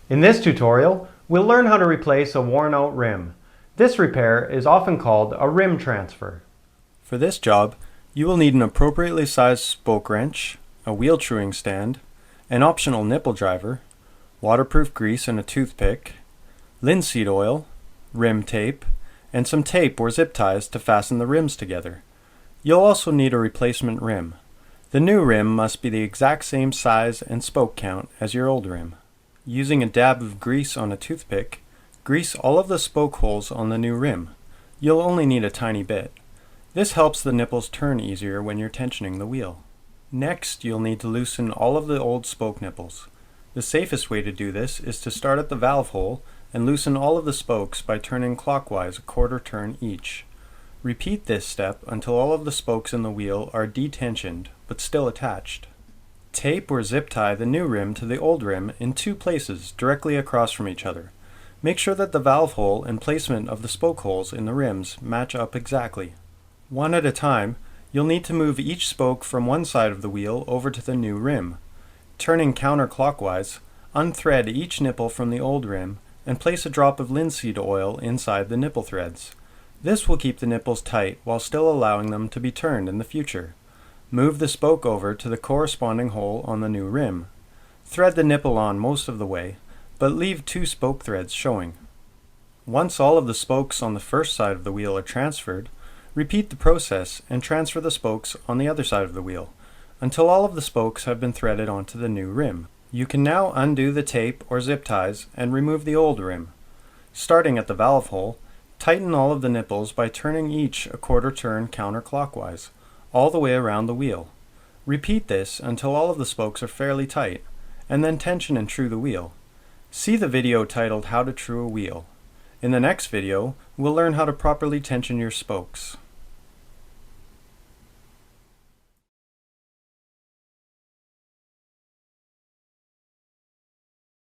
In this tutorial, we'll learn how to replace a worn-out rim. This repair is often called a rim transfer. For this job, you will need an appropriately sized spoke wrench, a wheel truing stand, an optional nipple driver, waterproof grease and a toothpick, linseed oil, rim tape, and some tape or zip ties to fasten the rims together. You'll also need a replacement rim. The new rim must be the exact same size and spoke count as your old rim. Using a dab of grease on a toothpick, grease all of the spoke holes on the new rim. You'll only need a tiny bit. This helps the nipples turn easier when you're tensioning the wheel. Next, you'll need to loosen all of the old spoke nipples. The safest way to do this is to start at the valve hole and loosen all of the spokes by turning clockwise a quarter turn each. Repeat this step until all of the spokes in the wheel are detensioned but still attached. Tape or zip tie the new rim to the old rim in two places directly across from each other. Make sure that the valve hole and placement of the spoke holes in the rims match up exactly. One at a time, you'll need to move each spoke from one side of the wheel over to the new rim. Turning counterclockwise, unthread each nipple from the old rim and place a drop of linseed oil inside the nipple threads. This will keep the nipples tight while still allowing them to be turned in the future. Move the spoke over to the corresponding hole on the new rim. Thread the nipple on most of the way, but leave two spoke threads showing. Once all of the spokes on the first side of the wheel are transferred, repeat the process and transfer the spokes on the other side of the wheel, until all of the spokes have been threaded onto the new rim. You can now undo the tape or zip ties and remove the old rim. Starting at the valve hole, tighten all of the nipples by turning each a quarter turn counterclockwise, all the way around the wheel. Repeat this until all of the spokes are fairly tight, and then tension and true the wheel. See the video titled How to True a Wheel. In the next video, we'll learn how to properly tension your spokes.